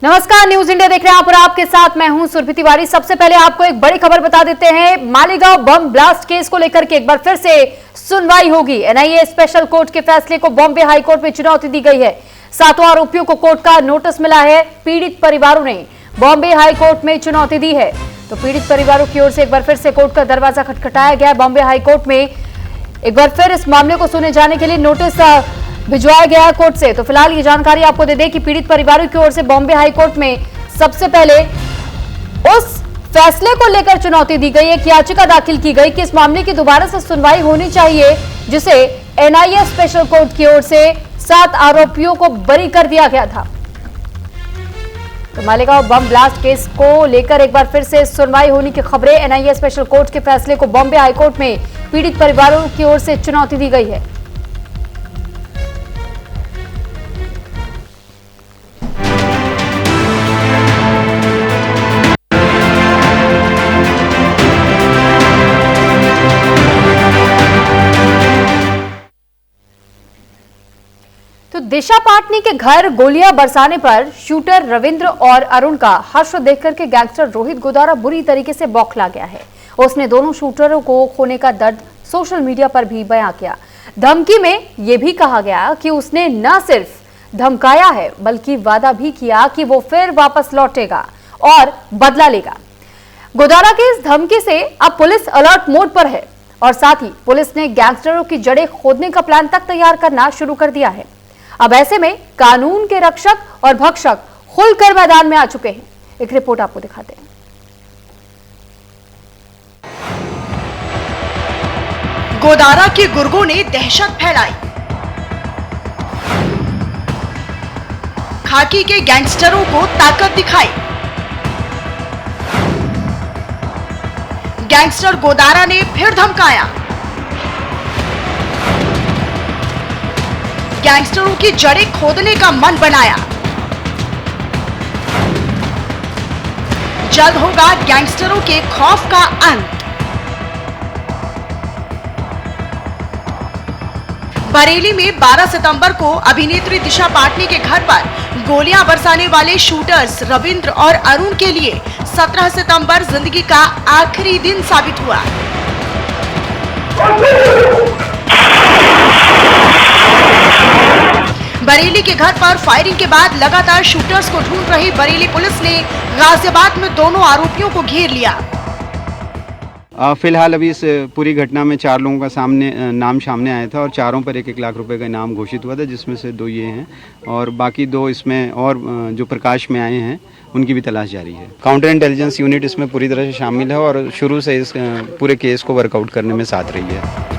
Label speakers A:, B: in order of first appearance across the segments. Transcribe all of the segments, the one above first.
A: नमस्कार, news India देख रहे हैं आप और आपके साथ मैं हूं सुरभि तिवारी। सबसे पहले आपको एक बड़ी खबर बता देते हैं। मालेगांव बम ब्लास्ट केस को लेकर के एक बार फिर से सुनवाई होगी। एनआईए स्पेशल कोर्ट के फैसले को बॉम्बे हाई कोर्ट में चुनौती दी गई है। 7 आरोपियों को कोर्ट का नोटिस मिला है। पीड़ित परिवारों ने बॉम्बे हाई कोर्ट में चुनौती दी है, तो पीड़ित परिवारों की ओर से एक बार फिर से कोर्ट का दरवाजा खटखटाया गया है। बॉम्बे हाई कोर्ट में एक बार फिर इस मामले को सुने जाने के लिए नोटिस भिजवाया गया है कोर्ट से। तो फिलहाल ये जानकारी आपको दे दें कि पीड़ित परिवारों की ओर से बॉम्बे हाई कोर्ट में सबसे पहले उस फैसले को लेकर चुनौती दी गई, एक याचिका दाखिल की गई कि इस मामले की दोबारा से सुनवाई होनी चाहिए, जिसे एनआईए स्पेशल कोर्ट की ओर से 7 आरोपियों को बरी कर दिया गया था। तो मालेगांव बम ब्लास्ट केस को लेकर एक बार फिर से सुनवाई होने की खबरें। एनआईए स्पेशल कोर्ट के फैसले को बॉम्बे हाई कोर्ट में पीड़ित परिवारों की ओर से चुनौती दी गई है। तो दिशा पाटनी के घर गोलियां बरसाने पर शूटर रविंद्र और अरुण का हश्र देखकर के गैंगस्टर रोहित गोदारा बुरी तरीके से बौखला गया है। उसने दोनों शूटरों को खोने का दर्द सोशल मीडिया पर भी बयां किया। धमकी में यह भी कहा गया कि उसने न सिर्फ धमकाया है बल्कि वादा भी किया कि वो फिर वापस लौटेगा और बदला लेगा। गोदारा की इस धमकी से अब पुलिस अलर्ट मोड पर है और साथ ही पुलिस ने गैंगस्टरों की जड़ें खोदने का प्लान तक तैयार करना शुरू कर दिया है। अब ऐसे में कानून के रक्षक और भक्षक खुलकर मैदान में आ चुके हैं। एक रिपोर्ट आपको दिखाते हैं।
B: गोदारा के गुर्गों ने दहशत फैलाई। खाकी के गैंगस्टरों को ताकत दिखाई। गैंगस्टर गोदारा ने फिर धमकाया। गैंगस्टरों की जड़ें खोदने का मन बनाया। जल्द होगा गैंगस्टरों के खौफ का अंत। बरेली में 12 सितंबर को अभिनेत्री दिशा पाटनी के घर पर गोलियां बरसाने वाले शूटर्स रविंद्र और अरुण के लिए 17 सितंबर जिंदगी का आखिरी दिन साबित हुआ। बरेली के घर पर फायरिंग के बाद लगातार शूटर्स को ढूंढ रही बरेली पुलिस ने गाजियाबाद में दोनों आरोपियों को घेर लिया।
C: फिलहाल अभी इस पूरी घटना में 4 लोगों का नाम सामने आया था और चारों पर 1-1 लाख रुपए का इनाम घोषित हुआ था, जिसमें से 2 ये हैं और बाकी 2 इसमें और जो प्रकाश में आए हैं उनकी भी तलाश जारी है। काउंटर इंटेलिजेंस यूनिट इसमें पूरी तरह से शामिल है और शुरू से इस पूरे केस को वर्कआउट करने में साथ रही है।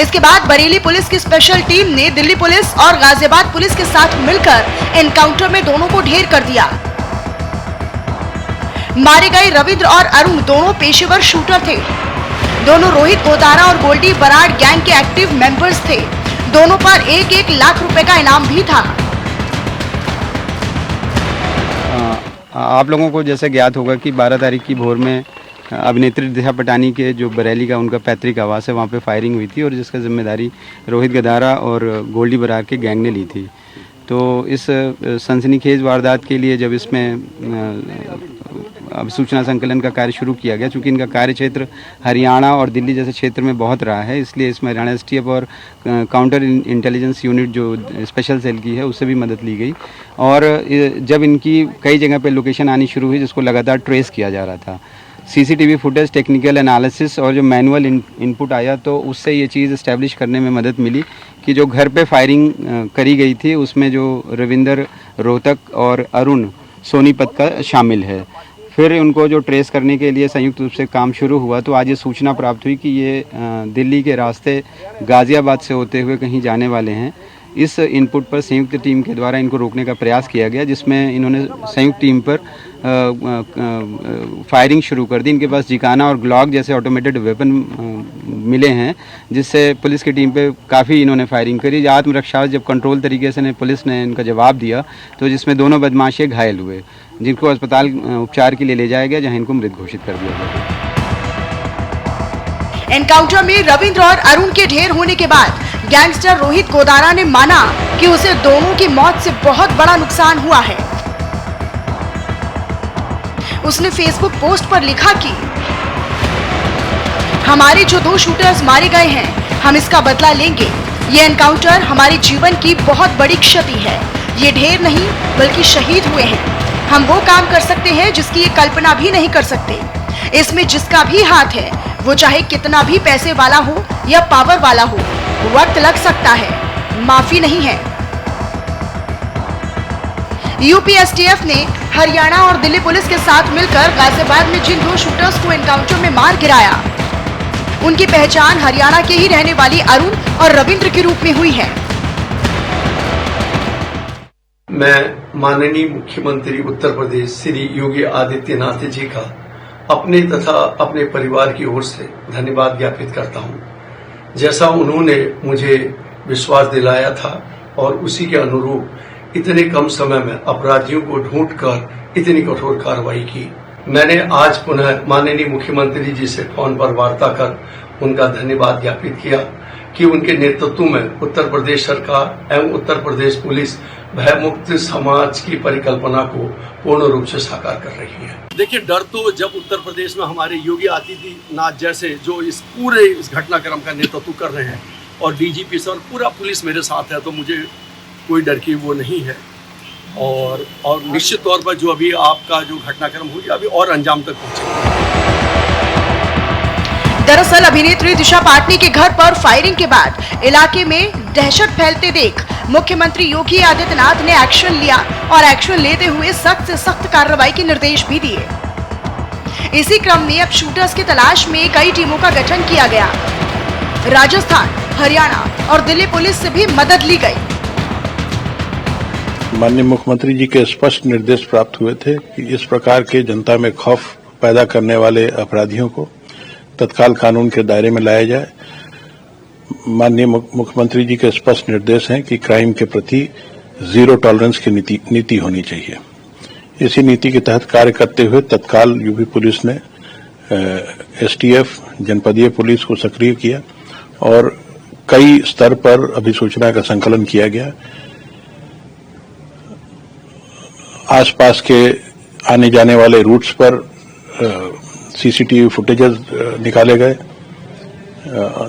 B: इसके बाद बरेली पुलिस की स्पेशल टीम ने दिल्ली पुलिस और गाजियाबाद पुलिस के साथ मिलकर एनकाउंटर में दोनों को ढेर कर दिया। मारे गए रविंद्र और अरुण दोनों पेशेवर शूटर थे। दोनों रोहित गोदारा और गोल्डी बराड़ गैंग के एक्टिव मेंबर्स थे। दोनों पर 1-1 लाख रुपए का इनाम भी था।
C: आप लोगों को जैसे ज्ञात होगा कि 12 तारीख की भोर में अभिनेत्री दिशा पाटनी के जो बरेली का उनका पैतृक आवास है, वहाँ पे फायरिंग हुई थी और जिसका जिम्मेदारी रोहित गोदारा और गोल्डी बराड़ के गैंग ने ली थी। तो इस सनसनीखेज वारदात के लिए जब इसमें अब सूचना संकलन का कार्य शुरू किया गया, चूँकि इनका कार्य क्षेत्र हरियाणा और दिल्ली जैसे क्षेत्र में बहुत रहा है, इसलिए इसमें हरियाणा एसटीएफ और काउंटर इंटेलिजेंस यूनिट जो स्पेशल सेल की है उससे भी मदद ली गई। और जब इनकी कई जगह पे लोकेशन आनी शुरू हुई जिसको लगातार ट्रेस किया जा रहा था, सीसीटीवी फुटेज, टेक्निकल एनालिसिस और जो मैनुअल इनपुट आया, तो उससे ये चीज़ इस्टेब्लिश करने में मदद मिली कि जो घर पे फायरिंग करी गई थी उसमें जो रविंदर रोहतक और अरुण सोनीपत का शामिल है। फिर उनको जो ट्रेस करने के लिए संयुक्त रूप से काम शुरू हुआ, तो आज ये सूचना प्राप्त हुई कि ये दिल्ली के रास्ते गाज़ियाबाद से होते हुए कहीं जाने वाले हैं। इस इनपुट पर संयुक्त टीम के द्वारा इनको रोकने का प्रयास किया गया, जिसमें इन्होंने संयुक्त टीम पर फायरिंग शुरू कर दी। इनके पास जिकाना और ग्लॉक जैसे ऑटोमेटेड वेपन मिले हैं, जिससे पुलिस की टीम पे काफ़ी इन्होंने फायरिंग करी। आत्मरक्षा जब कंट्रोल तरीके से पुलिस ने इनका जवाब दिया, तो जिसमें दोनों बदमाशी घायल हुए, जिनको अस्पताल उपचार के लिए ले जाया गया, जहां इनको मृत घोषित कर दिया गया।
B: एनकाउंटर में रविंद्र और अरुण के ढेर होने के बाद गैंगस्टर रोहित गोदारा ने माना कि उसे दोनों की मौत से बहुत बड़ा नुकसान हुआ है। उसने फेसबुक पोस्ट पर लिखा कि हमारे जो 2 शूटर्स मारे गए हैं, हम इसका बदला लेंगे। ये एनकाउंटर हमारे जीवन की बहुत बड़ी क्षति है। ये ढेर नहीं बल्कि शहीद हुए हैं। हम वो काम कर सकते हैं जिसकी ये कल्पना भी नहीं कर सकते। इसमें जिसका भी हाथ है, वो चाहे कितना भी पैसे वाला हो या पावर वाला हो, वक्त लग सकता है, माफी नहीं है। यूपी एसटीएफ ने हरियाणा और दिल्ली पुलिस के साथ मिलकर गाजियाबाद में जिन 2 शूटर्स को एनकाउंटर में मार गिराया, उनकी पहचान हरियाणा के ही रहने वाली अरुण और रविंद्र के रूप में हुई है।
D: मैं माननीय मुख्यमंत्री उत्तर प्रदेश श्री योगी आदित्यनाथ जी का अपने तथा अपने परिवार की ओर से धन्यवाद ज्ञापित करता हूं। जैसा उन्होंने मुझे विश्वास दिलाया था और उसी के अनुरूप इतने कम समय में अपराधियों को ढूंढकर इतनी कठोर कार्रवाई की। मैंने आज पुनः माननीय मुख्यमंत्री जी से फोन पर वार्ता कर उनका धन्यवाद ज्ञापित किया कि उनके नेतृत्व में उत्तर प्रदेश सरकार एवं उत्तर प्रदेश पुलिस भयमुक्त समाज की परिकल्पना को पूर्ण रूप से साकार कर रही है।
E: देखिए, डर तो जब उत्तर प्रदेश में हमारे योगी आदित्यनाथ जैसे जो इस पूरे इस घटनाक्रम का नेतृत्व कर रहे हैं और डीजीपी सर पूरा पुलिस मेरे साथ है, तो मुझे कोई डर की वो नहीं है। और निश्चित तौर पर जो अभी आपका जो घटनाक्रम हो गया, अभी और अंजाम तक पहुंचेगा।
B: दरअसल अभिनेत्री दिशा पाटनी के घर पर फायरिंग के बाद इलाके में दहशत फैलते देख मुख्यमंत्री योगी आदित्यनाथ ने एक्शन लिया और एक्शन लेते हुए सख्त से सख्त कार्रवाई के निर्देश भी दिए। इसी क्रम में अब शूटर्स की तलाश में कई टीमों का गठन किया गया। राजस्थान, हरियाणा और दिल्ली पुलिस से भी मदद ली गई।
F: माननीय मुख्यमंत्री जी के स्पष्ट निर्देश प्राप्त हुए थे कि इस प्रकार के जनता में खौफ पैदा करने वाले अपराधियों को तत्काल कानून के दायरे में लाया जाए। माननीय मुख्यमंत्री जी के स्पष्ट निर्देश हैं कि क्राइम के प्रति जीरो टॉलरेंस की नीति होनी चाहिए। इसी नीति के तहत कार्य करते हुए तत्काल यूपी पुलिस ने एसटीएफ जनपदीय पुलिस को सक्रिय किया और कई स्तर पर अभिसूचना का संकलन किया गया। आसपास के आने जाने वाले रूट्स पर सीसीटीवी फुटेजेस निकाले गए,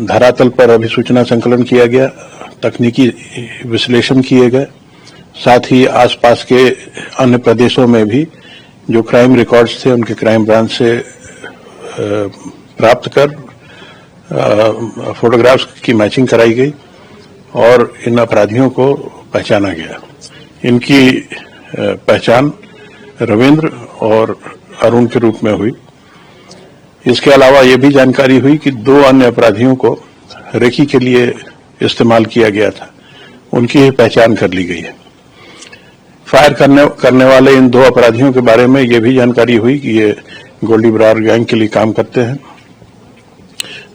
F: धरातल पर अभिसूचना संकलन किया गया, तकनीकी विश्लेषण किए गए, साथ ही आसपास के अन्य प्रदेशों में भी जो क्राइम रिकॉर्ड्स थे उनके क्राइम ब्रांच से प्राप्त कर फोटोग्राफ्स की मैचिंग कराई गई और इन अपराधियों को पहचाना गया। इनकी पहचान रविंद्र और अरुण के रूप में हुई। इसके अलावा ये भी जानकारी हुई कि 2 अन्य अपराधियों को रेकी के लिए इस्तेमाल किया गया था, उनकी ही पहचान कर ली गई है। फायर करने वाले इन 2 अपराधियों के बारे में ये भी जानकारी हुई कि ये गोल्डी बरार गैंग के लिए काम करते हैं।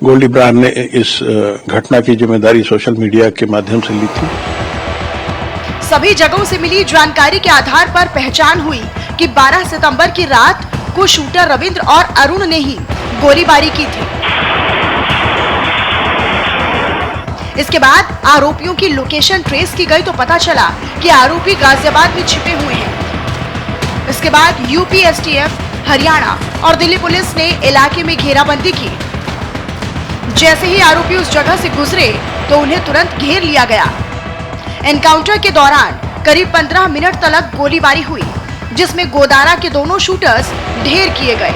F: गोल्डी बरार ने इस घटना की जिम्मेदारी सोशल मीडिया के माध्यम से ली थी।
B: सभी जगहों से मिली जानकारी के आधार पर पहचान हुई कि 12 सितंबर की रात को शूटर रविंद्र और अरुण ने ही गोलीबारी की थी। इसके बाद आरोपियों की लोकेशन ट्रेस की गई तो पता चला कि आरोपी गाजियाबाद में छिपे हुए हैं। इसके बाद यूपी एसटीएफ, हरियाणा और दिल्ली पुलिस ने इलाके में घेराबंदी की। जैसे ही आरोपी उस जगह से गुजरे तो उन्हें तुरंत घेर लिया गया। एनकाउंटर के दौरान करीब 15 मिनट तक गोलीबारी हुई, जिसमें गोदारा के दोनों शूटर्स ढेर किए गए।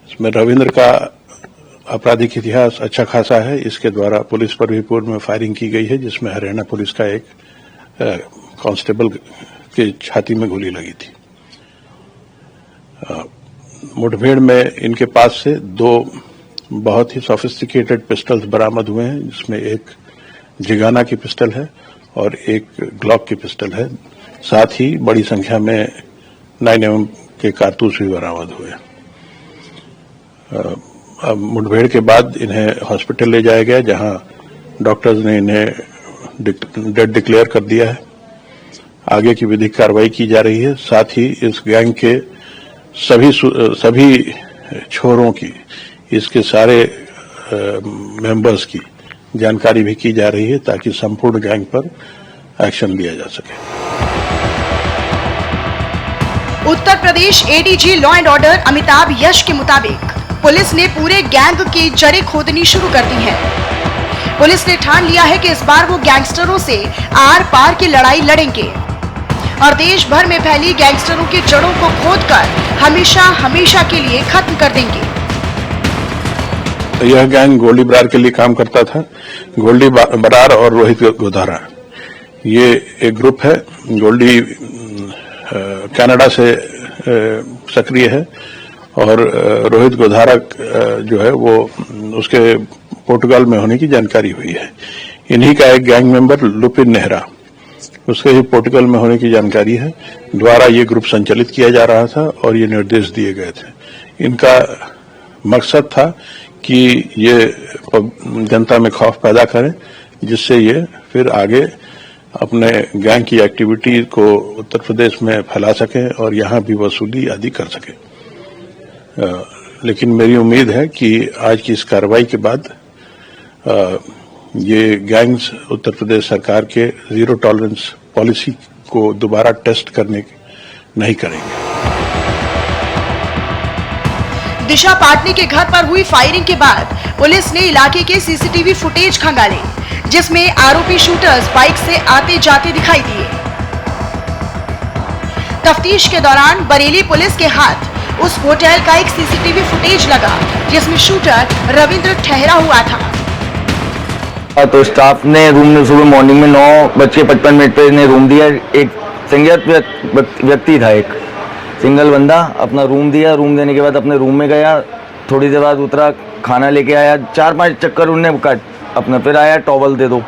F: इसमें रविंद्र का आपराधिक इतिहास अच्छा खासा है। इसके द्वारा पुलिस पर भी पूर्व में फायरिंग की गई है, जिसमें हरियाणा पुलिस का एक कांस्टेबल के छाती में गोली लगी थी। मुठभेड़ में इनके पास से 2 बहुत ही सोफिस्टिकेटेड पिस्टल्स बरामद हुए हैं, जिसमें एक जिगाना की पिस्टल है और एक ग्लॉक की पिस्टल है। साथ ही बड़ी संख्या में 9mm के कारतूस भी बरामद हुए। अब मुठभेड़ के बाद इन्हें हॉस्पिटल ले जाया गया, जहां डॉक्टर्स ने इन्हें डेड डिक्लेयर कर दिया है। आगे की विधिक कार्रवाई की जा रही है। साथ ही इस गैंग के सभी छोरों की, इसके सारे मेंबर्स की जानकारी भी की जा रही है, ताकि संपूर्ण गैंग पर एक्शन लिया जा सके।
B: Uttar Pradesh ADG law and order Amitabh Yash के मुताबिक पुलिस ने पूरे गैंग की जड़ें खोदनी शुरू कर दी है। पुलिस ने ठान लिया है कि इस बार वो गैंगस्टरों से आर पार की लड़ाई लड़ेंगे और देश भर में फैली गैंगस्टरों की जड़ों को खोदकर हमेशा हमेशा के लिए खत्म कर देंगे।
F: यह गैंग गोल्डी बरार के लिए काम करता था। गोल्डी बरार और रोहित गोधारा, ये एक ग्रुप है। गोल्डी कनाडा से सक्रिय है और रोहित गोधारा जो है वो उसके पोर्टुगाल में होने की जानकारी हुई है। इन्हीं का एक गैंग मेंबर लुपिन नेहरा, उसके ही पोर्टुगल में होने की जानकारी है, द्वारा ये ग्रुप संचालित किया जा रहा था और ये निर्देश दिए गए थे। इनका मकसद था कि ये जनता में खौफ पैदा करें, जिससे ये फिर आगे अपने गैंग की एक्टिविटी को उत्तर प्रदेश में फैला सके और यहाँ भी वसूली आदि कर सके। लेकिन मेरी उम्मीद है कि आज की इस कार्रवाई के बाद ये गैंग्स उत्तर प्रदेश सरकार के जीरो टॉलरेंस पॉलिसी को दोबारा टेस्ट करने नहीं करेंगे।
B: दिशा पाटनी के घर पर हुई फायरिंग के बाद पुलिस ने इलाके के सीसीटीवी फुटेज खंगाले, जिसमें आरोपी शूटर्स बाइक से आते जाते दिखाई दिए। तफ्तीश के दौरान बरेली पुलिस के हाथ उस होटल का एक सीसीटीवी फुटेज लगा, जिसमें शूटर रविंद्र ठहरा हुआ था।
G: तो स्टाफ ने रूम में सुबह मॉर्निंग में 9:55 पे ने रूम दिया। एक सिंगल व्यक्ति था, एक सिंगल बंदा अपना रूम दिया। रूम देने के बाद अपने रूम में गया, थोड़ी देर बाद उतरा, खाना लेके आया, 4-5 चक्कर उन्होंने काट, अपना फिर आया, टॉवल दे दो,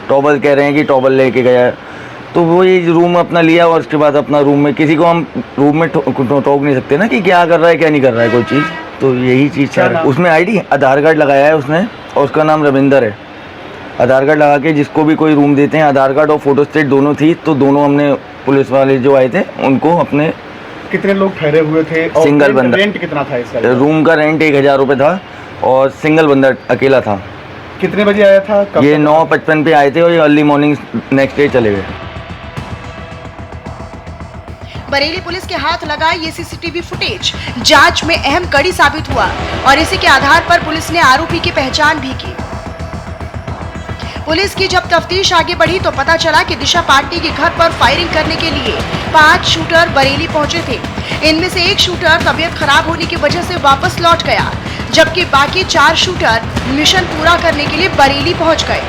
G: टॉवल कह रहे हैं कि टॉवल लेके गया। तो वो ये रूम अपना लिया और उसके बाद अपना रूम में, किसी को हम रूम में टोक नहीं सकते ना कि क्या कर रहा है क्या नहीं कर रहा है कोई चीज़, तो यही चीज़ है। उसमें आईडी आधार कार्ड लगाया है उसने और उसका नाम रविंदर है। आधार कार्ड लगा के जिसको भी कोई रूम देते हैं, आधार कार्ड और फोटो स्टेट दोनों थी, तो दोनों हमने पुलिस वाले जो आए थे उनको अपने।
H: कितने लोग ठहरे हुए थे और
G: सिंगल बंदा,
H: रेंट कितना था इसका?
G: रूम का रेंट 1000 रुपये था और सिंगल बंदा अकेला था।
H: कितने बजे आया था?
G: ये 9:55 पे आए थे और ये अर्ली मॉर्निंग नेक्स्ट डे चले गए।
B: बरेली पुलिस के हाथ लगा ये सीसीटीवी फुटेज जांच में अहम कड़ी साबित हुआ और इसी के आधार पर पुलिस ने आरोपी की पहचान भी की। पुलिस की जब तफ्तीश आगे बढ़ी तो पता चला कि दिशा पाटनी के घर पर फायरिंग करने के लिए 5 शूटर बरेली पहुंचे थे। इनमें से एक शूटर तबीयत खराब होने की वजह से वापस लौट गया, जबकि बाकी 4 शूटर मिशन पूरा करने के लिए बरेली पहुंच गए।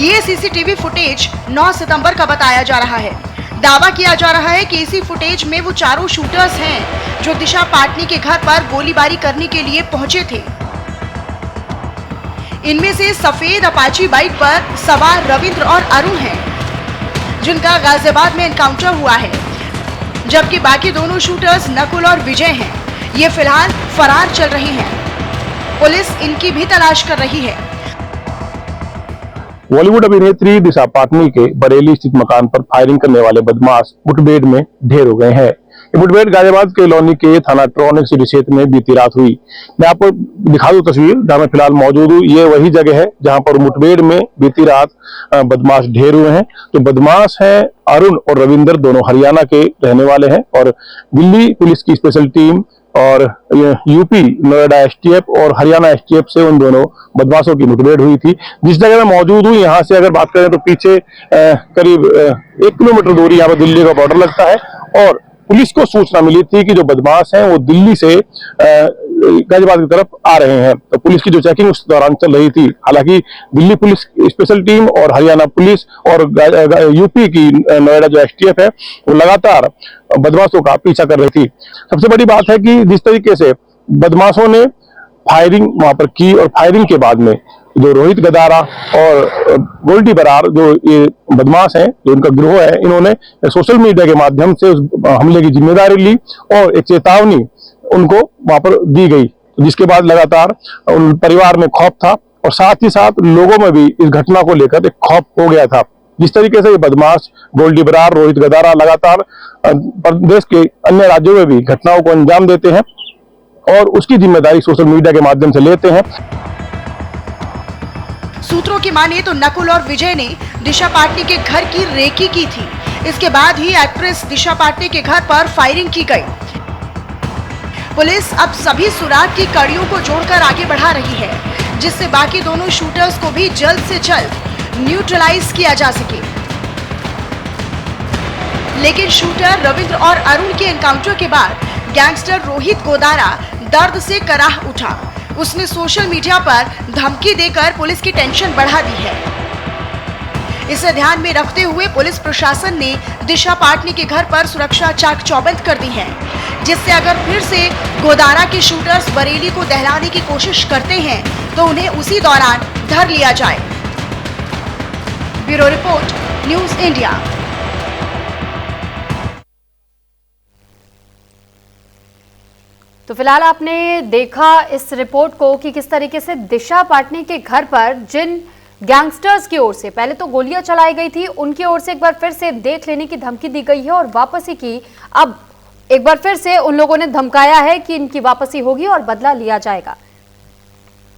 B: ये सीसीटीवी फुटेज 9 सितंबर का बताया जा रहा है। दावा किया जा रहा है कि इसी फुटेज में वो चारों शूटर्स हैं जो दिशा पाटनी के घर पर गोलीबारी करने के लिए पहुंचे थे। इनमें से सफेद अपाची बाइक पर सवार रविंद्र और अरुण हैं, जिनका गाजियाबाद में एनकाउंटर हुआ है, जबकि बाकी दोनों शूटर्स नकुल और विजय हैं। ये फिलहाल फरार चल रहे हैं। पुलिस इनकी भी तलाश कर रही है।
H: बॉलीवुड अभिनेत्री दिशा पाटनी के बरेली स्थित मकान पर फायरिंग करने वाले बदमाश मुठभेड़ में ढेर हो गए हैं। ये मुठभेड़ गाजियाबाद के लौनी के थाना ट्रॉनिक सिटी क्षेत्र में बीती रात हुई। मैं आपको दिखा दूं तस्वीर जहां मैं फिलहाल मौजूद हूँ। ये वही जगह है जहां पर मुठभेड़ में बीती रात बदमाश ढेर हुए हैं। तो बदमाश हैं अरुण और रविंदर, दोनों हरियाणा के रहने वाले हैं और दिल्ली पुलिस की स्पेशल टीम और यूपी नोएडा एसटीएफ और हरियाणा एसटीएफ से उन दोनों बदमाशों की मुठभेड़ हुई थी। जिस जगह मैं मौजूद हूँ यहाँ से अगर बात करें तो पीछे करीब 1 किलोमीटर दूरी यहाँ पर दिल्ली का बॉर्डर लगता है और पुलिस को सूचना मिली थी कि जो बदमाश हैं वो दिल्ली से गाजियाबाद की तरफ आ रहे हैं। तो पुलिस की जो चेकिंग उस दौरान चल रही थी, हालांकि दिल्ली पुलिस स्पेशल टीम और हरियाणा पुलिस और यूपी की नोएडा जो एसटीएफ है वो लगातार बदमाशों का पीछा कर रही थी। सबसे बड़ी बात है कि जिस तरीके से बदमाशों ने फायरिंग वहां पर की और फायरिंग के बाद में जो रोहित गदारा और गोल्डी बरार जो ये बदमाश हैं, जो इनका गिरोह है, इन्होंने सोशल मीडिया के माध्यम से उस हमले की जिम्मेदारी ली और एक चेतावनी उनको वहां पर दी गई, जिसके बाद लगातार उन परिवार में खौफ था और साथ ही साथ लोगों में भी इस घटना को लेकर एक खौफ हो गया था। जिस तरीके से ये बदमाश गोल्डी बरार, रोहित गदारा लगातार प्रदेश के अन्य राज्यों में भी घटनाओं को अंजाम देते हैं और उसकी जिम्मेदारी सोशल मीडिया के माध्यम से लेते हैं।
B: सूत्रों की माने तो नकुल और विजय ने दिशा पाटनी के घर की रेकी की थी। इसके बाद ही एक्ट्रेस दिशा पाटनी के घर पर फायरिंग की गई। पुलिस अब सभी सुराग की कड़ियों को जोड़कर आगे बढ़ा रही है, जिससे बाकी दोनों शूटर्स को भी जल्द से जल्द न्यूट्रलाइज किया जा सके। लेकिन शूटर रविंद्र और अरुण के एनकाउंटर के बाद गैंगस्टर रोहित गोदारा दर्द से कराह उठा। उसने सोशल मीडिया पर धमकी देकर पुलिस की टेंशन बढ़ा दी है। इसे ध्यान में रखते हुए पुलिस प्रशासन ने दिशा पाटनी के घर पर सुरक्षा चाक चौबंद कर दी है, जिससे अगर फिर से गोदारा के शूटर्स बरेली को दहलाने की कोशिश करते हैं तो उन्हें उसी दौरान धर लिया जाए। Bureau report, news India.
A: तो फिलहाल आपने देखा इस रिपोर्ट को कि किस तरीके से दिशा पाटनी के घर पर जिन गैंगस्टर्स की ओर से पहले तो गोलियां चलाई गई थी, उनकी ओर से एक बार फिर से देख लेने की धमकी दी गई है और वापसी की अब एक बार फिर से उन लोगों ने धमकाया है कि इनकी वापसी होगी और बदला लिया जाएगा।